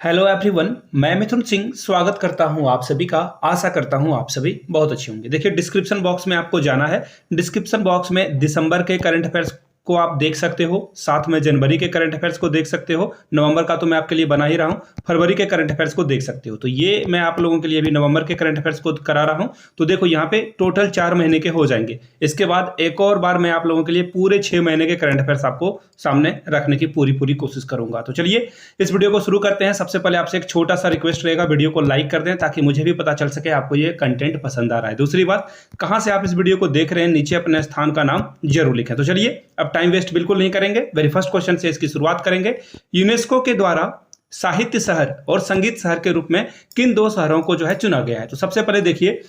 Hello everyone, मैं मिथुन सिंह स्वागत करता हूं आप सभी का। आशा करता हूं आप सभी बहुत अच्छे होंगे। देखिए, डिस्क्रिप्शन बॉक्स में आपको जाना है। डिस्क्रिप्शन बॉक्स में दिसंबर के करंट अफेयर्स को आप देख सकते हो, साथ में जनवरी के करंट अफेयर्स को देख सकते हो। नवंबर का तो मैं आपके लिए बना ही रहा हूं, फरवरी के करंट अफेयर्स को देख सकते हो। तो ये मैं आप लोगों के लिए भी नवंबर के करंट अफेयर्स को करा रहा हूं। तो देखो, यहाँ पे टोटल 4 महीने के हो जाएंगे। इसके बाद एक और बार मैं आप लोगों के लिए पूरे 6 महीने के करंट अफेयर्स आपको सामने रखने की पूरी कोशिश करूंगा। तो चलिए इस वीडियो को शुरू करते हैं। सबसे पहले आपसे एक छोटा सा रिक्वेस्ट रहेगा, वीडियो को लाइक कर दें ताकि मुझे भी पता चल सके आपको ये कंटेंट पसंद आ रहा है। दूसरी बात, कहां से आप इस वीडियो को देख रहे हैं, नीचे अपने स्थान का नाम जरूर लिखें। तो चलिए अब टाइम वेस्ट बिल्कुल नहीं करेंगे, वेरी फर्स्ट क्वेश्चन से इसकी शुरुआत करेंगे। यूनेस्को के द्वारा साहित्य शहर और संगीत शहर के रूप में किन 2 शहरों को जो है चुना गया है? तो सबसे पहले देखिए,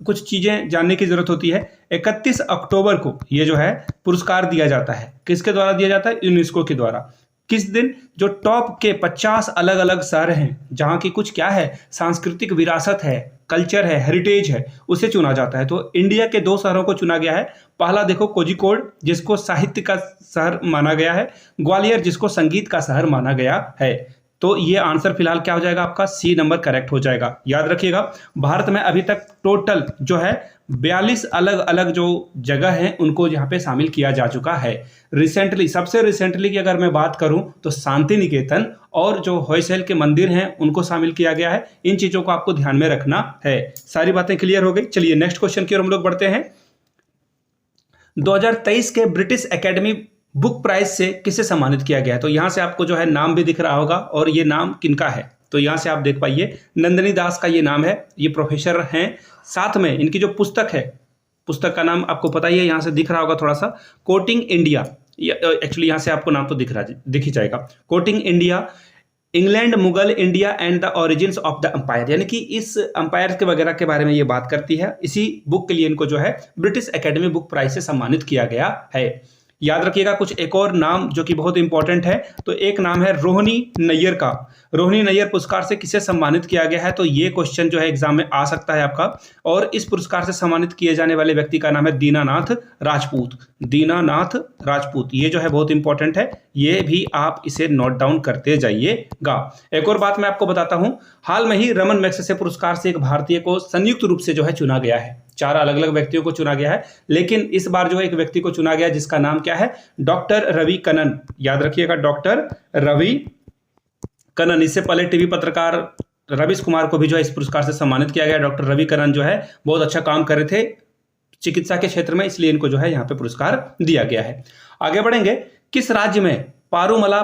कुछ चीजें जानने की जरूरत होती है। 31 अक्टूबर को ये जो है पुरस्कार दिया जाता है। किसके द्वारा दिया जाता है? यूनेस्को के द्वारा। किस दिन? जो टॉप के 50 अलग अलग शहर हैं, जहां की कुछ क्या है, सांस्कृतिक विरासत है, कल्चर है, हेरिटेज है, उसे चुना जाता है। तो इंडिया के 2 शहरों को चुना गया है। पहला देखो, कोझिकोड, जिसको साहित्य का शहर माना गया है। ग्वालियर, जिसको संगीत का शहर माना गया है। तो ये आंसर फिलहाल क्या हो जाएगा? आपका सी नंबर करेक्ट हो जाएगा। याद रखिएगा, भारत में अभी तक टोटल जो है 42 अलग अलग जो जगह हैं उनको यहाँ पे शामिल किया जा चुका है। रिसेंटली, सबसे रिसेंटली की अगर मैं बात करूं तो शांति निकेतन और जो होयसल के मंदिर हैं उनको शामिल किया गया है। इन चीजों को आपको ध्यान में रखना है। सारी बातें क्लियर हो गई। चलिए नेक्स्ट क्वेश्चन की ओर हम लोग बढ़ते हैं। 2023 के ब्रिटिश एकेडमी बुक प्राइज से किसे सम्मानित किया गया है? तो यहां से आपको जो है नाम भी दिख रहा होगा और ये नाम किनका है, तो यहां से आप देख पाइए, नंदिनी दास का ये नाम है। ये प्रोफेसर हैं। साथ में इनकी जो पुस्तक है, पुस्तक का नाम आपको पता ही है, यहां से दिख रहा होगा थोड़ा सा, कोटिंग इंडिया। एक्चुअली यहां से आपको नाम तो दिख ही जाएगा, coating India, England, Mughal India and the origins of the umpire. यानी कि इस अंपायर के वगैरह के बारे में ये बात करती है। इसी बुक के लिए इनको जो है ब्रिटिश एकेडमी बुक प्राइज से सम्मानित किया गया है। याद रखिएगा कुछ एक और नाम जो कि बहुत इंपॉर्टेंट है। तो एक नाम है रोहिणी नैयर का। रोहिणी नैयर पुरस्कार से किसे सम्मानित किया गया है? तो ये क्वेश्चन जो है एग्जाम में आ सकता है आपका। और इस पुरस्कार से सम्मानित किए जाने वाले व्यक्ति का नाम है दीनानाथ राजपूत। दीनानाथ राजपूत, ये जो है बहुत इंपॉर्टेंट है, ये भी आप इसे नोट डाउन करते जाइएगा। एक और बात मैं आपको बताता हूं, हाल में ही रमन मैग्सेसे पुरस्कार से एक भारतीय को संयुक्त रूप से जो है चुना गया है। 4 अलग अलग व्यक्तियों को चुना गया है, लेकिन इस बार जो है एक व्यक्ति को चुना गया जिसका नाम क्या है? डॉक्टर रवि कनन। याद रखिएगा, डॉक्टर रवि कनन। इससे पहले टीवी पत्रकार रवीश कुमार को भी जो है इस पुरस्कार से सम्मानित किया गया। डॉक्टर रवि कनन जो है बहुत अच्छा काम कर रहे थे चिकित्सा के क्षेत्र में, इसलिए इनको जो है यहाँ पे पुरस्कार दिया गया है। आगे बढ़ेंगे। किस राज्य में पारूमला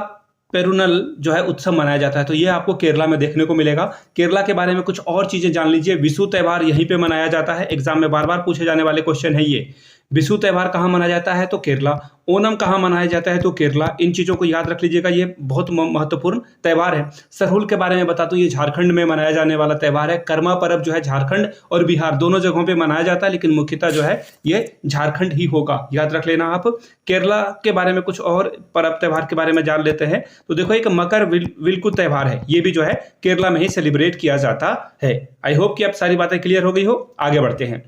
पेरुनल जो है उत्सव मनाया जाता है? तो ये आपको केरला में देखने को मिलेगा। केरला के बारे में कुछ और चीजें जान लीजिए। विशु त्योहार यहीं पे मनाया जाता है। एग्जाम में बार बार पूछे जाने वाले क्वेश्चन है ये। विशु त्योहार कहाँ मनाया जाता है? तो केरला। ओणम कहाँ मनाया जाता है? तो केरला। इन चीजों को याद रख लीजिएगा, ये बहुत महत्वपूर्ण त्योहार है। सरहुल के बारे में बता दूं, ये झारखंड में मनाया जाने वाला त्योहार है। कर्मा पर्व जो है झारखंड और बिहार दोनों जगहों पे मनाया जाता है, लेकिन मुख्यतः जो है ये झारखंड ही होगा। याद रख लेना आप। केरला के बारे में कुछ और पर्व त्योहार के बारे में जान लेते हैं। तो देखो, एक मकर विलकु त्योहार है, ये भी जो है केरला में ही सेलिब्रेट किया जाता है। आई होप कि अब सारी बातें क्लियर हो गई हो। आगे बढ़ते हैं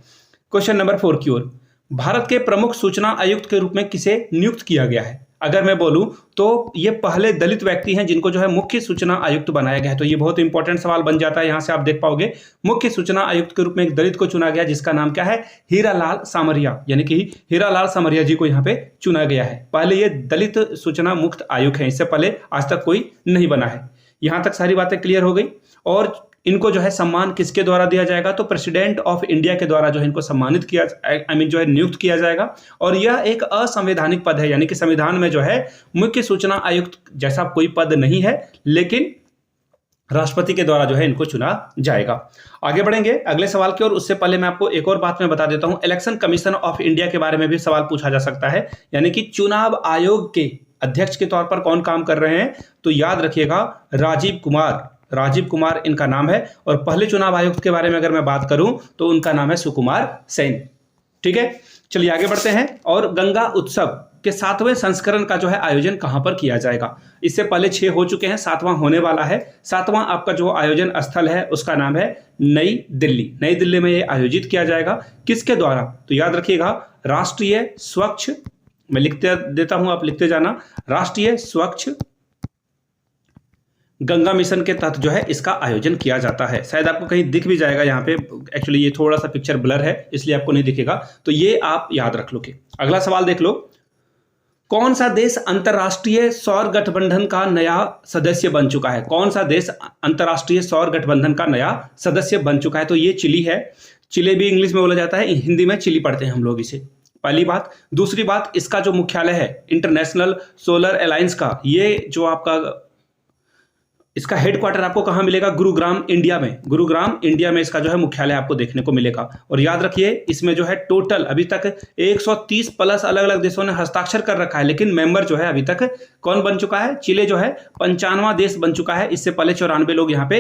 क्वेश्चन नंबर 4 की ओर। भारत के प्रमुख सूचना आयुक्त के रूप में किसे नियुक्त किया गया है? अगर मैं बोलूं तो ये पहले दलित व्यक्ति हैं जिनको जो है मुख्य सूचना आयुक्त बनाया गया है। तो ये बहुत इंपॉर्टेंट सवाल बन जाता है। यहां से आप देख पाओगे, मुख्य सूचना आयुक्त के रूप में एक दलित को चुना गया जिसका नाम क्या है? हीरालाल सामरिया। यानी कि हीरालाल सामरिया जी को यहाँ पे चुना गया है। पहले ये दलित सूचना मुक्त आयुक्त है, इससे पहले आज तक कोई नहीं बना है। यहां तक सारी बातें क्लियर हो गई। और इनको जो है सम्मान किसके द्वारा दिया जाएगा? तो प्रेसिडेंट ऑफ इंडिया के द्वारा जो है इनको सम्मानित किया, जो है नियुक्त किया जाएगा। और यह एक असंवैधानिक पद है, यानी कि संविधान में जो है मुख्य सूचना आयुक्त जैसा कोई पद नहीं है, लेकिन राष्ट्रपति के द्वारा जो है इनको चुना जाएगा। आगे बढ़ेंगे अगले सवाल की ओर। उससे पहले मैं आपको एक और बात मैं बता देता हूं, इलेक्शन कमीशन ऑफ इंडिया के बारे में भी सवाल पूछा जा सकता है। यानी कि चुनाव आयोग के अध्यक्ष के तौर पर कौन काम कर रहे हैं? तो याद रखिएगा, राजीव कुमार। राजीव कुमार इनका नाम है। और पहले चुनाव आयुक्त के बारे में अगर मैं बात करूं तो उनका नाम है सुकुमार सेन। ठीक है, चलिए आगे बढ़ते हैं। और गंगा उत्सव के 7वें संस्करण का जो है आयोजन कहां पर किया जाएगा? इससे पहले 6 हो चुके हैं, 7वां होने वाला है। 7वां आपका जो आयोजन स्थल है उसका नाम है नई दिल्ली। नई दिल्ली में ये आयोजित किया जाएगा। किसके द्वारा? तो याद रखिएगा, राष्ट्रीय स्वच्छ, मैं लिखते देता हूं, आप लिखते जाना, राष्ट्रीय स्वच्छ गंगा मिशन के तहत जो है इसका आयोजन किया जाता है। शायद आपको कहीं दिख भी जाएगा यहाँ पे, एक्चुअली ये थोड़ा सा पिक्चर ब्लर है इसलिए आपको नहीं दिखेगा, तो ये आप याद रख लो। अगला सवाल देख लो, कौन सा देश अंतरराष्ट्रीय सौर गठबंधन का नया सदस्य बन चुका है? कौन सा देश अंतरराष्ट्रीय सौर गठबंधन का नया सदस्य बन चुका है? तो ये चिली है। चिली भी इंग्लिश में बोला जाता है, हिंदी में चिली पढ़ते हैं हम लोग इसे, पहली बात। दूसरी बात, इसका जो मुख्यालय है इंटरनेशनल सोलर अलायंस का, ये जो आपका इसका हेडक्वार्टर आपको कहाँ मिलेगा? गुरुग्राम इंडिया में। गुरुग्राम इंडिया में इसका जो है मुख्यालय आपको देखने को मिलेगा। और याद रखिए इसमें जो है टोटल अभी तक 130 प्लस अलग अलग देशों ने हस्ताक्षर कर रखा है, लेकिन मेंबर जो है अभी तक कौन बन चुका है? चिले जो है 95वां देश बन चुका है। इससे पहले 94 लोग यहाँ पे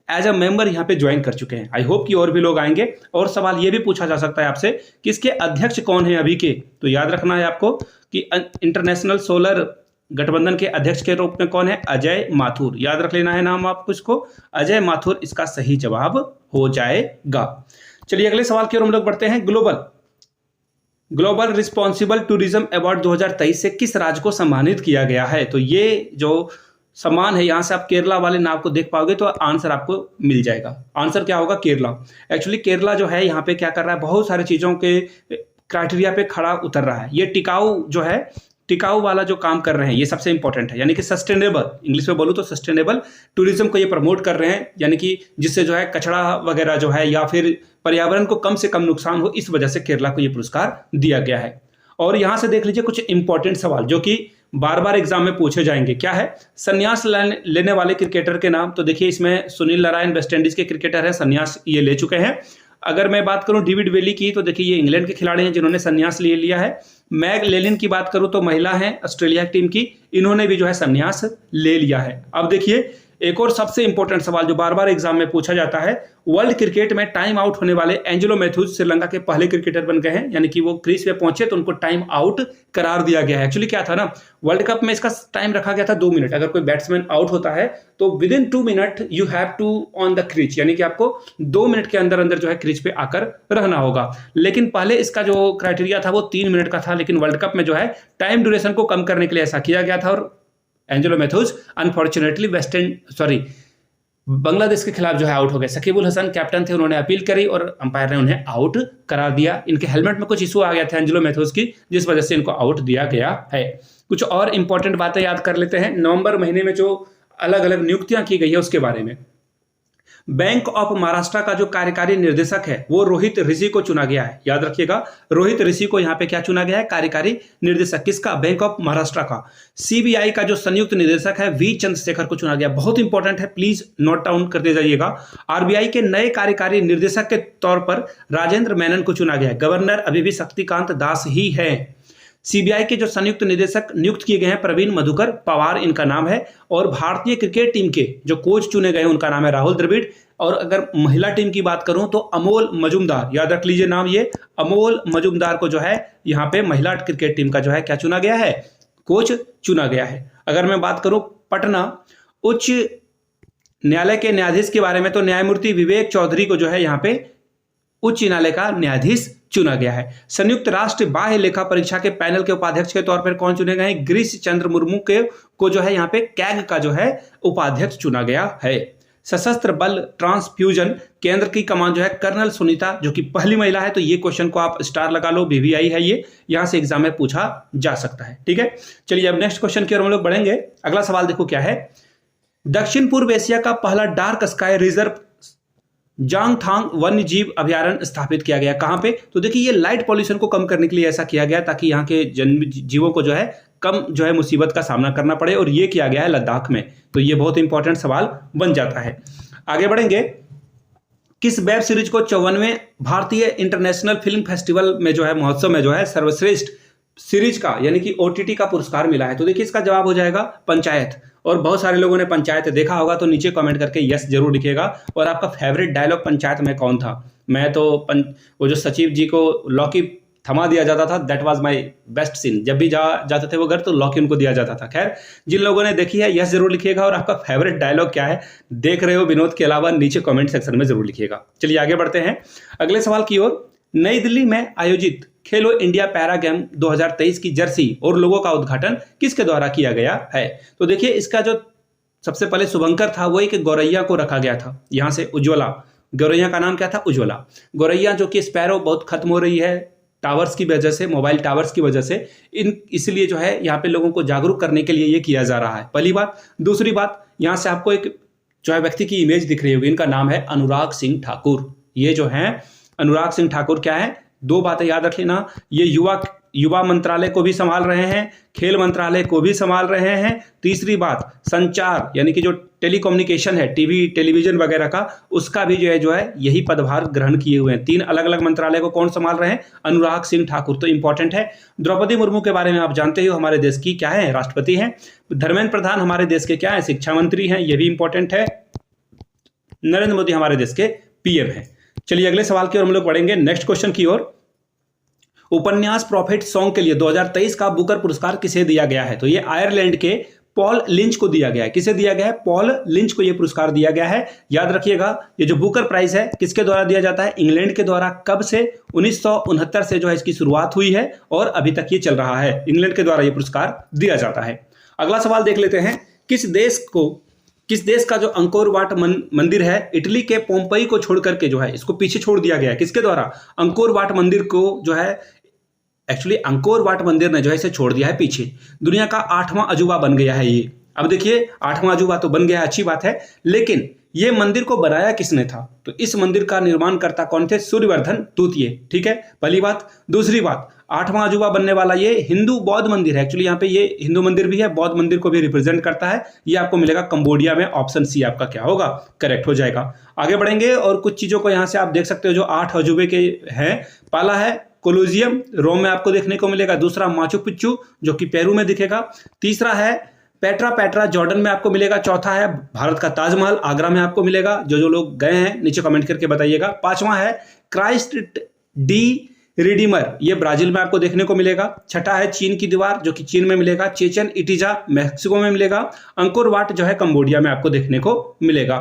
एज अ मेंबर यहाँ पे ज्वाइन कर चुके हैं। आई होप कि और भी लोग आएंगे। और सवाल ये भी पूछा जा सकता है आपसे कि इसके अध्यक्ष कौन है अभी के? तो याद रखना है आपको कि इंटरनेशनल सोलर गठबंधन के अध्यक्ष के रूप में कौन है? अजय माथुर। याद रख लेना है नाम आपको इसको, अजय माथुर इसका सही जवाब हो जाएगा। चलिए अगले सवाल की ओर हम लोग बढ़ते हैं। ग्लोबल रिस्पॉन्सिबल टूरिज्म अवार्ड 2023 से किस राज्य को सम्मानित किया गया है? तो ये जो सम्मान है, यहाँ से आप केरला वाले नाम को देख पाओगे तो आंसर आपको मिल जाएगा। आंसर क्या होगा? केरला। एक्चुअली केरला जो है यहाँ पे क्या कर रहा है, बहुत सारी चीजों के क्राइटेरिया पे खड़ा उतर रहा है। ये टिकाऊ जो है, टिकाऊ वाला जो काम कर रहे हैं, ये सबसे इंपॉर्टेंट है। यानी कि सस्टेनेबल, इंग्लिश में बोलूँ तो सस्टेनेबल टूरिज्म को ये प्रमोट कर रहे हैं, यानी कि जिससे जो है कचरा वगैरह जो है या फिर पर्यावरण को कम से कम नुकसान हो, इस वजह से केरला को ये पुरस्कार दिया गया है। और यहाँ से देख लीजिए कुछ इंपॉर्टेंट सवाल जो कि बार बार एग्जाम में पूछे जाएंगे। क्या है? संन्यास लेने वाले क्रिकेटर के नाम। तो देखिए इसमें सुनील नारायण वेस्ट इंडीज के क्रिकेटर है, संन्यास ये ले चुके हैं। अगर मैं बात करूं डेविड वेली की, तो देखिए ये इंग्लैंड के खिलाड़ी हैं जिन्होंने संन्यास ले लिया है। मैग लेलिन की बात करूं तो महिला हैं ऑस्ट्रेलिया टीम की, इन्होंने भी जो है संन्यास ले लिया है। अब देखिए एक और सबसे इंपॉर्टेंट सवाल जो बार बार एग्जाम में पूछा जाता है, वर्ल्ड क्रिकेट में टाइम आउट होने वाले एंजेलो मैथ्यूज श्रीलंका के पहले क्रिकेटर बन गए हैं। यानी कि वो क्रीज पे पहुंचे तो उनको टाइम आउट करार दिया गया है। एक्चुअली क्या था ना, वर्ल्ड कप में इसका टाइम रखा गया था 2 मिनट। अगर कोई बैट्समैन आउट होता है तो within 2 minute you have to on the crease, यानी कि आपको 2 मिनट के अंदर अंदर जो है क्रीज पे आकर रहना होगा। लेकिन पहले इसका जो क्राइटेरिया था वो 3 मिनट का था, लेकिन वर्ल्ड कप में जो है टाइम ड्यूरेशन को कम करने के लिए ऐसा किया गया था। और एंजेलो मैथ्यूज अनफॉर्चुनेटली बांग्लादेश के खिलाफ जो है आउट हो गए। शकीबुल हसन कैप्टन थे, उन्होंने अपील करी और अंपायर ने उन्हें आउट करार दिया। इनके हेलमेट में कुछ इशू आ गया था एंजेलो मैथ्यूज की, जिस वजह से इनको आउट दिया गया है। कुछ और इंपॉर्टेंट बातें याद कर लेते हैं। नवंबर महीने में जो अलग अलग नियुक्तियां की गई है उसके बारे में। बैंक ऑफ महाराष्ट्र का जो कार्यकारी निर्देशक है वो रोहित ऋषि को चुना गया है। याद रखिएगा, रोहित ऋषि को यहाँ पे क्या चुना गया है? कार्यकारी निर्देशक। किसका? बैंक ऑफ महाराष्ट्र का। सीबीआई का जो संयुक्त निदेशक है वी चंद्रशेखर को चुना गया। बहुत इंपॉर्टेंट है, प्लीज नोट डाउन करते जाइएगा। आरबीआई के नए कार्यकारी निर्देशक के तौर पर राजेंद्र मेनन को चुना गया है। गवर्नर अभी भी शक्तिकांत दास ही है। सीबीआई के जो संयुक्त निदेशक नियुक्त किए गए हैं प्रवीण मधुकर पवार इनका नाम है। और भारतीय क्रिकेट टीम के जो कोच चुने गए हैं उनका नाम है राहुल द्रविड़। और अगर महिला टीम की बात करूं तो अमोल मजुमदार, याद रख लीजिए नाम, ये अमोल मजुमदार को जो है यहाँ पे महिला क्रिकेट टीम का जो है क्या चुना गया है? कोच चुना गया है। अगर मैं बात करूं पटना उच्च न्यायालय के न्यायाधीश के बारे में तो न्यायमूर्ति विवेक चौधरी को जो है यहाँ पे उच्च न्यायालय का न्यायाधीश चुना गया है। संयुक्त राष्ट्र बाह्य लेखा परीक्षा के पैनल के उपाध्यक्ष के तौर पर कौन चुने गए हैं? गिरीश चंद्र मुर्मू को जो है यहाँ पे कैग का जो है उपाध्यक्ष चुना गया है। सशस्त्र बल ट्रांसफ्यूजन केंद्र की कमान जो है कर्नल सुनीता, जो कि पहली महिला है। तो ये क्वेश्चन को आप स्टार लगा लो, बीबीआई है ये, यहां से एग्जाम में पूछा जा सकता है। ठीक है, चलिए अब नेक्स्ट क्वेश्चन की ओर हम लोग बढ़ेंगे। अगला सवाल देखो क्या है। दक्षिण पूर्व एशिया का पहला डार्क स्काई रिजर्व जांगथांग वन्य जीव अभयारण्य स्थापित किया गया। कहां पे? तो देखिए ये लाइट पॉल्यूशन को कम करने के लिए ऐसा किया गया ताकि यहाँ के जन्म जीवों को जो है कम जो है मुसीबत का सामना करना पड़े, और ये किया गया है लद्दाख में। तो ये बहुत इंपॉर्टेंट सवाल बन जाता है। आगे बढ़ेंगे। किस वेब सीरीज को 54वें भारतीय इंटरनेशनल फिल्म फेस्टिवल में जो है महोत्सव में जो है सर्वश्रेष्ठ सीरीज का यानी कि ओटीटी का पुरस्कार मिला है? तो देखिए इसका जवाब हो जाएगा पंचायत। और बहुत सारे लोगों ने पंचायत देखा होगा, तो नीचे कमेंट करके यस जरूर लिखिएगा। और आपका फेवरेट डायलॉग पंचायत में कौन था? मैं तो वो जो सचिव जी को लॉकी थमा दिया जाता था, that was my best scene. जब भी जाते थे वो घर तो लॉकी उनको दिया जाता था। खैर, जिन लोगों ने देखी है यस जरूर लिखिएगा। और आपका फेवरेट डायलॉग क्या है देख रहे हो विनोद के अलावा, नीचे कमेंट सेक्शन में जरूर लिखिएगा। चलिए आगे बढ़ते हैं अगले सवाल की ओर। नई दिल्ली में आयोजित खेलो इंडिया पैरा गेम 2023 की जर्सी और लोगों का उद्घाटन किसके द्वारा किया गया है? तो देखिए इसका जो सबसे पहले शुभंकर था, वो एक गौरैया को रखा गया था। यहाँ से उज्ज्वला, गौरैया का नाम क्या था? उज्ज्वला। गौरैया जो कि स्पैरो बहुत खत्म हो रही है टावर्स की वजह से, मोबाइल टावर्स की वजह से, इसलिए जो है यहाँ पे लोगों को जागरूक करने के लिए ये किया जा रहा है, पहली बात। दूसरी बात, यहाँ से आपको एक जो है व्यक्ति की इमेज दिख रही होगी, इनका नाम है अनुराग सिंह ठाकुर। ये जो है अनुराग सिंह ठाकुर क्या है? दो बातें याद रख लेना, ये युवा मंत्रालय को भी संभाल रहे हैं, खेल मंत्रालय को भी संभाल रहे हैं। तीसरी बात, संचार यानी कि जो टेलीकम्युनिकेशन है, टीवी टेलीविजन वगैरह का, उसका भी जो है यही पदभार ग्रहण किए हुए हैं। 3 अलग अलग मंत्रालय को कौन संभाल रहे हैं? अनुराग सिंह ठाकुर। तो इंपॉर्टेंट है। द्रौपदी मुर्मू के बारे में आप जानते हो, हमारे देश की क्या है? राष्ट्रपति हैं। धर्मेंद्र प्रधान हमारे देश के क्या है? शिक्षा मंत्री हैं, ये भी इंपॉर्टेंट है। नरेंद्र मोदी हमारे देश के पीएम हैं। चलिए अगले सवाल की ओर हम लोग बढ़ेंगे, नेक्स्ट क्वेश्चन की ओर। उपन्यास प्रॉफिट सॉन्ग के लिए 2023 का बुकर पुरस्कार किसे दिया गया है? तो ये आयरलैंड के पॉल लिंच को दिया गया है। किसे दिया गया है? पॉल लिंच को ये पुरस्कार दिया गया है। याद रखिएगा, ये जो बुकर प्राइज है किसके द्वारा दिया जाता है? इंग्लैंड के द्वारा। कब से? 1969 से जो है इसकी शुरुआत हुई है और अभी तक ये चल रहा है। इंग्लैंड के द्वारा ये पुरस्कार दिया जाता है। अगला सवाल देख लेते हैं, किस देश का जो अंकोर वाट मंदिर है, इटली के पोम्पई को छोड़ करके जो है इसको पीछे छोड़ दिया गया है। किसके द्वारा? अंकोर वाट मंदिर को जो है, एक्चुअली अंकोर वाट मंदिर ने जो है इसे छोड़ दिया है पीछे। दुनिया का 8वां अजूबा बन गया है ये। अब देखिए 8वां अजूबा तो बन गया, अच्छी बात है, लेकिन ये मंदिर को बनाया किसने था? तो इस मंदिर का निर्माणकर्ता कौन थे? सूर्यवर्धन तूतिये। ठीक है, पहली बात। दूसरी बात, 8वां अजूबा बनने वाला ये हिंदू बौद्ध मंदिर है। एक्चुअली यहाँ पे ये हिंदू मंदिर भी है, बौद्ध मंदिर को भी रिप्रेजेंट करता है। ये आपको मिलेगा कंबोडिया में। ऑप्शन सी आपका क्या होगा? करेक्ट हो जाएगा। आगे बढ़ेंगे और कुछ चीजों को यहाँ से आप देख सकते हो जो 8 अजूबे के हैं। पहला है कोलोजियम, रोम में आपको देखने को मिलेगा। दूसरा माचू पिच्चू जो कि पेरू में दिखेगा। तीसरा है पेट्रा जॉर्डन में आपको मिलेगा। चौथा है भारत का ताजमहल, आगरा में आपको मिलेगा। जो लोग गए हैं नीचे कमेंट करके बताइएगा। 5वां है क्राइस्ट डी रिडीमर, ये ब्राजील में आपको देखने को मिलेगा। छठा है चीन की दीवार जो कि चीन में मिलेगा। चेचन इटिजा मैक्सिको में मिलेगा। अंकोर वाट जो है कंबोडिया में आपको देखने को मिलेगा।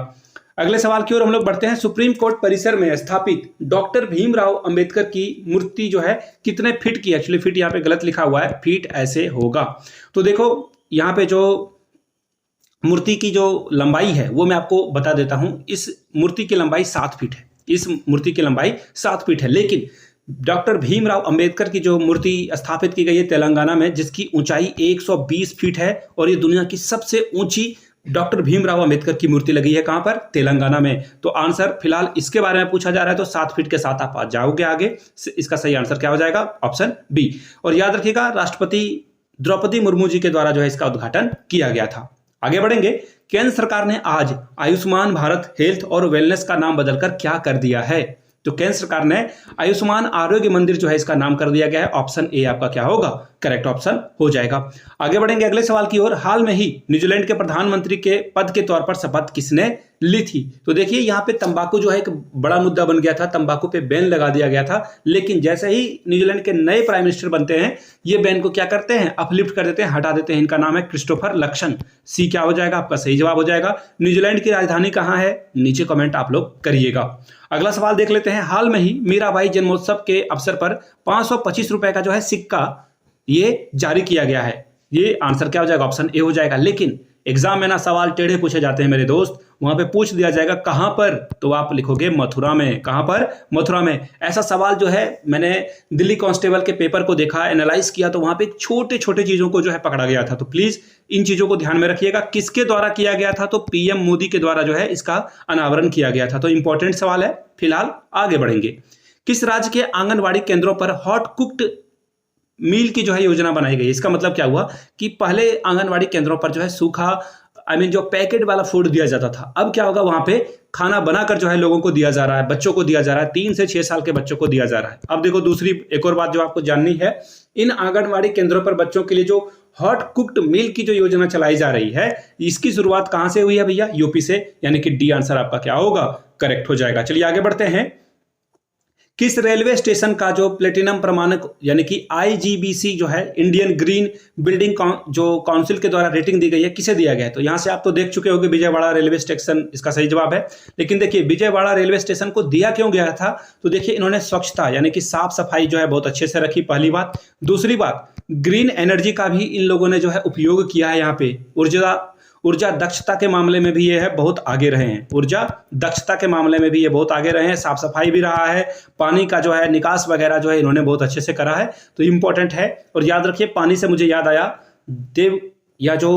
अगले सवाल की ओर हम लोग बढ़ते हैं। सुप्रीम कोर्ट परिसर में स्थापित डॉक्टर भीमराव अंबेडकर की मूर्ति जो है कितने फीट की? एक्चुअली फीट यहाँ पे गलत लिखा हुआ है, फीट ऐसे होगा। तो देखो यहाँ पे जो मूर्ति की जो लंबाई है वो मैं आपको बता देता हूं। इस मूर्ति की लंबाई 7 फीट है। इस मूर्ति की लंबाई 7 फीट है, लेकिन डॉक्टर भीमराव अंबेडकर की जो मूर्ति स्थापित की गई है तेलंगाना में, जिसकी ऊंचाई 120 फीट है और ये दुनिया की सबसे ऊंची डॉक्टर भीमराव अंबेडकर की मूर्ति लगी है। कहां पर? तेलंगाना में। तो आंसर फिलहाल इसके बारे में पूछा जा रहा है, तो 7 फीट के साथ आप आ जाओगे आगे। इसका सही आंसर क्या हो जाएगा? Option B. और याद रखिएगा, राष्ट्रपति द्रौपदी मुर्मू जी के द्वारा जो है इसका उद्घाटन किया गया था। आगे बढ़ेंगे। केंद्र सरकार ने आज आयुष्मान भारत हेल्थ और वेलनेस का नाम बदलकर क्या कर दिया है? तो केंद्र सरकार ने आयुष्मान आरोग्य मंदिर जो है इसका नाम कर दिया गया है। ऑप्शन ए आपका क्या होगा? करेक्ट ऑप्शन हो जाएगा। आगे बढ़ेंगे अगले सवाल की ओर। हाल में ही न्यूजीलैंड के प्रधानमंत्री के पद के तौर पर शपथ किसने ली थी? तो देखिए यहाँ पे तंबाकू जो है एक बड़ा मुद्दा बन गया था, तंबाकू पे बैन लगा दिया गया था, लेकिन जैसे ही न्यूजीलैंड के नए प्राइम मिनिस्टर बनते हैं, ये बैन को क्या करते हैं? अपलिफ्ट कर देते हैं, हटा देते हैं। इनका नाम है क्रिस्टोफर लक्सन। सी क्या हो जाएगा? आपका सही जवाब हो जाएगा। न्यूजीलैंड की राजधानी कहाँ है? नीचे कमेंट आप लोग करिएगा। अगला सवाल देख लेते हैं। हाल में ही मीराबाई जन्मोत्सव के अवसर पर 525 रुपए का जो है सिक्का ये जारी किया गया है। ये आंसर क्या हो जाएगा? ऑप्शन ए हो जाएगा। लेकिन एग्जाम में ना सवाल टेढ़े पूछे जाते हैं मेरे दोस्त, वहां पे पूछ दिया जाएगा कहां पर, तो आप लिखोगे मथुरा में। कहां पर? मथुरा में। ऐसा सवाल जो है मैंने दिल्ली कांस्टेबल के पेपर को देखा, एनालाइज किया, तो वहां पे छोटे छोटे चीजों को जो है पकड़ा गया था। तो प्लीज इन चीजों को ध्यान में रखिएगा। किसके द्वारा किया गया था? तो पीएम मोदी के द्वारा जो है इसका अनावरण किया गया था। तो इंपॉर्टेंट सवाल है। फिलहाल आगे बढ़ेंगे। किस राज्य के आंगनबाड़ी केंद्रों पर हॉट कुक्ड मील की जो है योजना बनाई गई? इसका मतलब क्या हुआ कि पहले आंगनवाड़ी केंद्रों पर जो है सूखा जो पैकेट वाला फूड दिया जाता था, अब क्या होगा? वहां पे खाना बनाकर जो है लोगों को दिया जा रहा है, बच्चों को दिया जा रहा है। 3 से 6 साल के बच्चों को दिया जा रहा है। अब देखो दूसरी एक और बात जो आपको जाननी है, इन आंगनवाड़ी केंद्रों पर बच्चों के लिए जो हॉट कुक्ड मील की जो योजना चलाई जा रही है, इसकी शुरुआत कहां से हुई है भैया? यूपी से, यानी कि डी आंसर आपका क्या होगा? करेक्ट हो जाएगा। चलिए आगे बढ़ते हैं। किस रेलवे स्टेशन का जो प्लेटिनम प्रमाणक यानी कि आईजीबीसी जो है, इंडियन ग्रीन बिल्डिंग जो काउंसिल के द्वारा रेटिंग दी गई है, किसे दिया गया है? तो यहां से आप तो देख चुके होंगे विजयवाड़ा रेलवे स्टेशन इसका सही जवाब है। लेकिन देखिए विजयवाड़ा रेलवे स्टेशन को दिया क्यों गया था? तो देखिए इन्होंने स्वच्छता यानी कि साफ सफाई जो है बहुत अच्छे से रखी, पहली बात। दूसरी बात, ग्रीन एनर्जी का भी इन लोगों ने जो है उपयोग किया है। यहाँ पे ऊर्जा दक्षता के मामले में भी ये है बहुत आगे रहे हैं, ऊर्जा दक्षता के मामले में भी ये बहुत आगे रहे हैं, साफ सफाई भी रहा है, पानी का जो है निकास वगैरह जो है इन्होंने बहुत अच्छे से करा है, तो इंपॉर्टेंट है। और याद रखिए, पानी से मुझे याद आया, देव या जो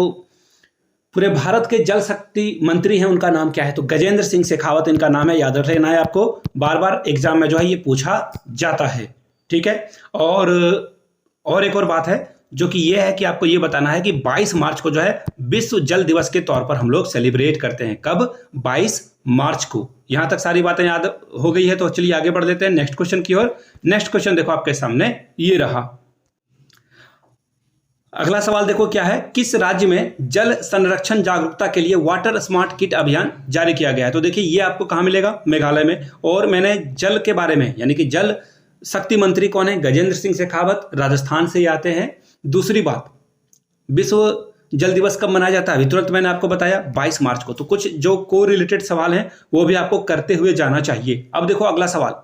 पूरे भारत के जल शक्ति मंत्री हैं उनका नाम क्या है, तो गजेंद्र सिंह शेखावत इनका नाम है, याद रख लेना है आपको, बार बार एग्जाम में जो है ये पूछा जाता है, ठीक है। और एक और बात है जो कि ये है कि आपको ये बताना है कि 22 मार्च को जो है विश्व जल दिवस के तौर पर हम लोग सेलिब्रेट करते हैं। कब? 22 मार्च को। यहां तक सारी बातें याद हो गई है, तो चलिए आगे बढ़ देते हैं नेक्स्ट क्वेश्चन की ओर। नेक्स्ट क्वेश्चन देखो आपके सामने ये रहा। अगला सवाल देखो क्या है, किस राज्य में जल संरक्षण जागरूकता के लिए वाटर स्मार्ट किट अभियान जारी किया गया है। तो देखिए ये आपको कहां मिलेगा, मेघालय में। और मैंने जल के बारे में, यानी कि जल शक्ति मंत्री कौन है, गजेंद्र सिंह शेखावत, राजस्थान से आते हैं। दूसरी बात, विश्व जल दिवस कब मनाया जाता है, अभी तुरंत मैंने आपको बताया 22 मार्च को। तो कुछ जो को रिलेटेड सवाल हैं वो भी आपको करते हुए जाना चाहिए। अब देखो अगला सवाल,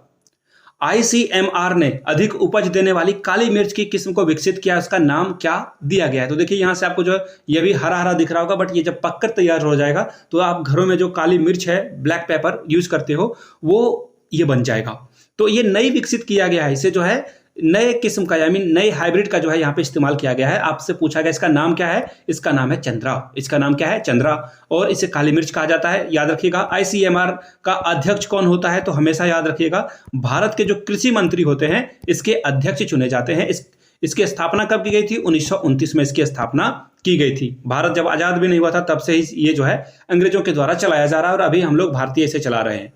ICMR ने अधिक उपज देने वाली काली मिर्च की किस्म को विकसित किया, उसका नाम क्या दिया गया है। तो देखिए यहां से आपको जो ये भी हरा हरा दिख रहा होगा, बट ये जब पककर तैयार हो जाएगा तो आप घरों में जो काली मिर्च है, ब्लैक पेपर यूज करते हो, वो ये बन जाएगा। तो ये नई विकसित किया गया है, इसे जो है नए किस्म का, आई मीन नए हाइब्रिड का जो है यहाँ पे इस्तेमाल किया गया है। आपसे पूछा गया इसका नाम क्या है, इसका नाम है चंद्रा। इसका नाम क्या है, चंद्रा। और इसे काली मिर्च कहा जाता है। याद रखिएगा ICMR का अध्यक्ष कौन होता है, तो हमेशा याद रखिएगा भारत के जो कृषि मंत्री होते हैं इसके अध्यक्ष चुने जाते हैं। इसकी स्थापना कब की गई थी, 1929 में इसकी स्थापना की गई थी। भारत जब आजाद भी नहीं हुआ था तब से ही ये जो है अंग्रेजों के द्वारा चलाया जा रहा है, और अभी हम लोग भारतीय इसे चला रहे हैं।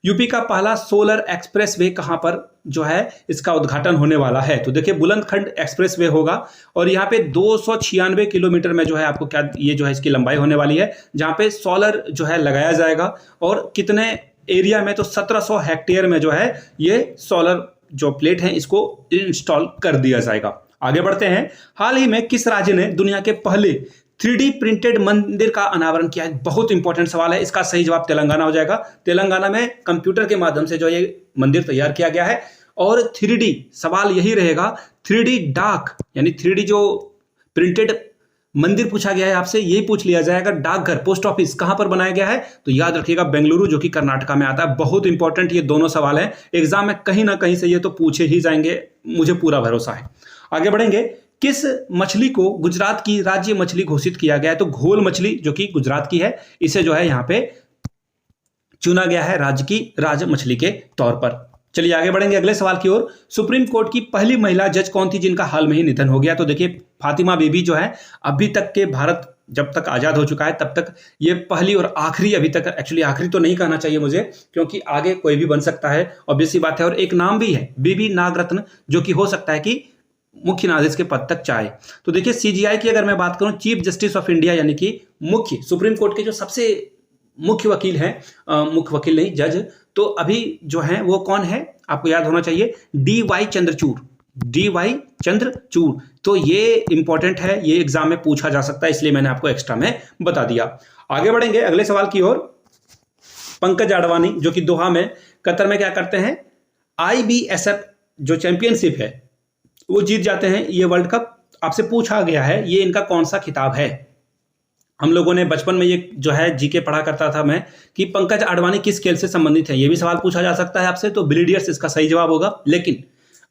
यूपी का पहला सोलर एक्सप्रेस वे कहां पर जो है इसका उद्घाटन होने वाला है, तो देखिए बुलंदखंड एक्सप्रेस वे होगा। और यहाँ पे 296 किलोमीटर में जो है आपको क्या, ये जो है इसकी लंबाई होने वाली है, जहां पे सोलर जो है लगाया जाएगा। और कितने एरिया में, तो 1700 हेक्टेयर में जो है ये सोलर जो प्लेट है इसको इंस्टॉल कर दिया जाएगा। आगे बढ़ते हैं। हाल ही में किस राज्य ने दुनिया के पहले 3D प्रिंटेड मंदिर का अनावरण किया है। बहुत इंपॉर्टेंट सवाल है, इसका सही जवाब तेलंगाना हो जाएगा। तेलंगाना में कंप्यूटर के माध्यम से जो ये मंदिर तैयार किया गया है। और 3D, सवाल यही रहेगा, 3D डाक यानी 3D जो प्रिंटेड मंदिर पूछा गया है आपसे, यही पूछ लिया जाएगा डाकघर, पोस्ट ऑफिस कहां पर बनाया गया है, तो याद रखिएगा बेंगलुरु, जो कि कर्नाटका में आता है। बहुत इंपॉर्टेंट ये दोनों सवाल हैं, एग्जाम में कहीं ना कहीं से ये तो पूछे ही जाएंगे, मुझे पूरा भरोसा है। आगे बढ़ेंगे। किस मछली को गुजरात की राज्य मछली घोषित किया गया है, तो घोल मछली जो कि गुजरात की है, इसे जो है यहाँ पे चुना गया है राज्य की राज मछली के तौर पर। चलिए आगे बढ़ेंगे अगले सवाल की ओर। सुप्रीम कोर्ट की पहली महिला जज कौन थी जिनका हाल में ही निधन हो गया, तो देखिए फातिमा बीबी जो है, अभी तक के भारत जब तक आजाद हो चुका है तब तक ये पहली और आखिरी, अभी तक एक्चुअली आखिरी तो नहीं कहना चाहिए मुझे, क्योंकि आगे कोई भी बन सकता है, ऑब्वियस सी बात है। और एक नाम भी है बीबी नागरत्न, जो कि हो सकता है कि मुख्य न्यायाधीश के पद तक चाहे। तो देखिए CGI की अगर मैं बात करूं, चीफ जस्टिस ऑफ इंडिया, यानी कि मुख्य सुप्रीम कोर्ट के जो सबसे मुख्य वकील हैं, मुख्य वकील नहीं जज, तो अभी जो है वो कौन है, आपको याद होना चाहिए, DY चंद्रचूड़। DY चंद्रचूड़, तो ये इंपॉर्टेंट है, ये एग्जाम में पूछा जा सकता है, इसलिए मैंने आपको एक्स्ट्रा में बता दिया। आगे बढ़ेंगे अगले सवाल की ओर। पंकज आडवाणी जो कि दोहा में, कतर में क्या करते हैं, IBSF जो चैंपियनशिप है वो जीत जाते हैं, ये वर्ल्ड कप। आपसे पूछा गया है ये इनका कौन सा खिताब है। हम लोगों ने बचपन में ये जो है जीके पढ़ा करता था मैं, कि पंकज आडवाणी किस खेल से संबंधित है, ये भी सवाल पूछा जा सकता है आपसे, तो बिलियर्ड्स इसका सही जवाब होगा। लेकिन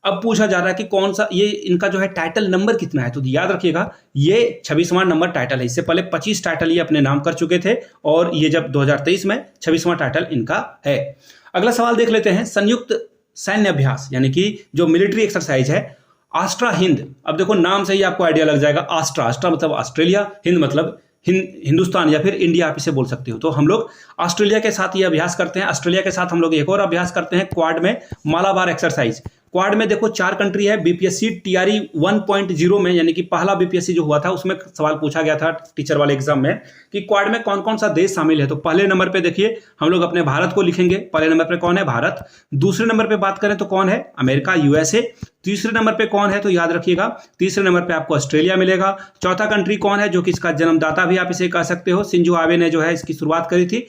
अब पूछा जा रहा है कि कौन सा, ये इनका जो है टाइटल नंबर कितना है, तो याद रखिएगा ये 26वां नंबर टाइटल है। इससे पहले 25 टाइटल ये अपने नाम कर चुके थे, और ये जब 2023 में 26वां टाइटल इनका है। अगला सवाल देख लेते हैं। संयुक्त सैन्य अभ्यास यानी कि जो मिलिट्री एक्सरसाइज है आस्ट्रा हिंद, अब देखो नाम से ही आपको आइडिया लग जाएगा, आस्ट्रा मतलब ऑस्ट्रेलिया, हिंद मतलब हिंदुस्तान या फिर इंडिया, आप इसे बोल सकते हो। तो हम लोग ऑस्ट्रेलिया के साथ ये अभ्यास करते हैं। ऑस्ट्रेलिया के साथ हम लोग एक और अभ्यास करते हैं क्वाड में, मालाबार एक्सरसाइज। क्वाड में देखो 4 कंट्री है। BPSC TRE 1.0 में, यानी कि पहला BPSC जो हुआ था उसमें सवाल पूछा गया था टीचर वाले एग्जाम में, कि क्वाड में कौन कौन सा देश शामिल है। तो पहले नंबर पे देखिए हम लोग अपने भारत को लिखेंगे, पहले नंबर पे कौन है, भारत। दूसरे नंबर पे बात करें तो कौन है, अमेरिका, USA। तीसरे नंबर पे कौन है, तो याद रखिएगा तीसरे नंबर पे आपको ऑस्ट्रेलिया मिलेगा। चौथा कंट्री कौन है, जो कि इसका जन्मदाता भी आप इसे कह सकते हो, शिंजो आबे ने जो है इसकी शुरुआत करी थी,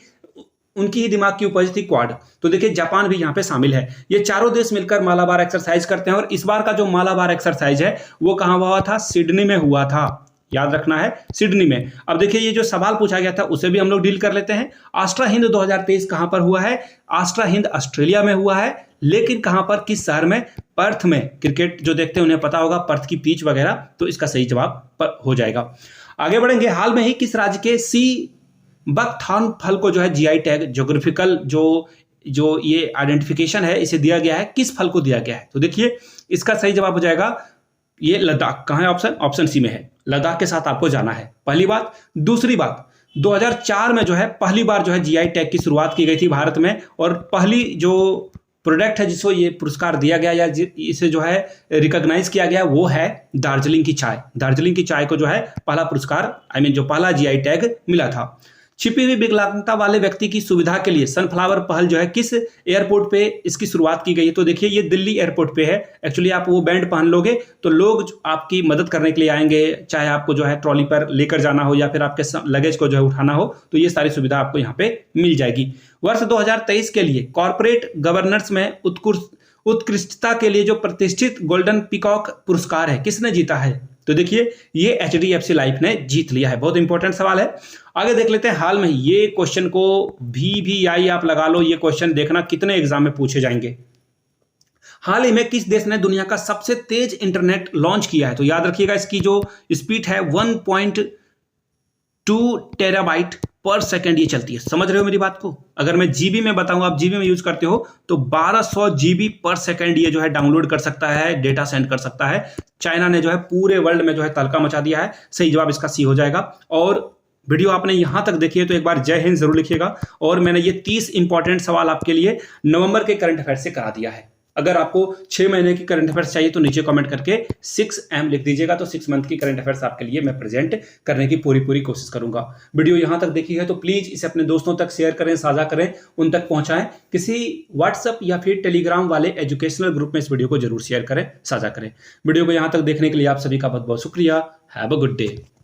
उनकी ही दिमाग की उपज थी क्वाड। तो देखिए जापान भी यहाँ पे शामिल है। ये चारों देश मिलकर मालाबार एक्सरसाइज करते हैं। और इस बार का जो मालाबार एक्सरसाइज है वो कहाँ हुआ था, सिडनी में हुआ था। याद रखना है, सिडनी में। अब देखिए ये जो सवाल पूछा गया था उसे भी हम लोग डील कर लेते हैं। आस्ट्रा हिंद 2023 कहां पर हुआ है? आस्ट्रा हिंद ऑस्ट्रेलिया में हुआ है, लेकिन कहां पर, किस शहर में? पर्थ में। क्रिकेट जो देखते हैं उन्हें पता होगा पर्थ की पिच वगैरह, तो इसका सही जवाब हो जाएगा। आगे बढ़ेंगे। हाल में ही किस राज्य के सी बकथॉर्न फल को जो है जीआई टैग, ज्योग्राफिकल जो ये आइडेंटिफिकेशन है इसे दिया गया है, किस फल को दिया गया है? तो देखिए इसका सही जवाब हो जाएगा ये लद्दाख। कहां है ऑप्शन? ऑप्शन सी में है, लद्दाख के साथ आपको जाना है। पहली बात। दूसरी बात, 2004 में जो है पहली बार जो है जीआई टैग की शुरुआत की गई थी भारत में, और पहली जो प्रोडक्ट है जिसको ये पुरस्कार दिया गया या इसे जो है रिकॉग्नाइज किया गया वो है दार्जिलिंग की चाय। दार्जिलिंग की चाय को जो है पहला पुरस्कार जो पहला जीआई टैग मिला था। छिपी हुई विकलांगता वाले व्यक्ति की सुविधा के लिए सनफ्लावर पहल जो है किस एयरपोर्ट पे इसकी शुरुआत की गई है? तो देखिए ये दिल्ली एयरपोर्ट पे है। एक्चुअली आप वो बैंड पहन लोगे तो लोग आपकी मदद करने के लिए आएंगे, चाहे आपको जो है ट्रॉली पर लेकर जाना हो या फिर आपके लगेज को जो है उठाना हो, तो ये सारी सुविधा आपको यहाँ पे मिल जाएगी। वर्ष 2023 के लिए कॉर्पोरेट गवर्नेंस में उत्कृष्टता के लिए जो प्रतिष्ठित गोल्डन पीकॉक पुरस्कार है किसने जीता है? तो देखिए ये HDFC लाइफ ने जीत लिया है। बहुत इंपॉर्टेंट सवाल है। आगे देख लेते हैं। हाल में ये क्वेश्चन को VVI आप लगा लो, ये क्वेश्चन देखना कितने एग्जाम में पूछे जाएंगे। हाल ही में किस देश ने दुनिया का सबसे तेज इंटरनेट लॉन्च किया है? तो याद रखिएगा इसकी जो स्पीड है 1.2 टेराबाइट पर सेकंड ये चलती है। समझ रहे हो मेरी बात को? अगर मैं जीबी में बताऊं, आप जीबी में यूज करते हो, तो 1200 जीबी पर सेकंड ये जो है डाउनलोड कर सकता है, डेटा सेंड कर सकता है। चाइना ने जो है पूरे वर्ल्ड में जो है तहलका मचा दिया है। सही जवाब इसका सी हो जाएगा। और वीडियो आपने यहां तक देखी है तो एक बार जय हिंद जरूर लिखिएगा। और मैंने ये 30 इंपॉर्टेंट सवाल आपके लिए नवंबर के करंट अफेयर से करा दिया है। अगर आपको 6 महीने की करंट अफेयर्स चाहिए तो नीचे कमेंट करके 6M लिख दीजिएगा, तो 6 मंथ की करंट अफेयर्स आपके लिए मैं प्रेजेंट करने की पूरी कोशिश करूंगा। वीडियो यहां तक देखी है तो प्लीज इसे अपने दोस्तों तक शेयर करें, साझा करें, उन तक पहुंचाएं। किसी व्हाट्सएप या फिर टेलीग्राम वाले एजुकेशनल ग्रुप में इस वीडियो को जरूर शेयर करें, साझा करें। वीडियो को यहां तक देखने के लिए आप सभी का बहुत बहुत शुक्रिया। Have a good day.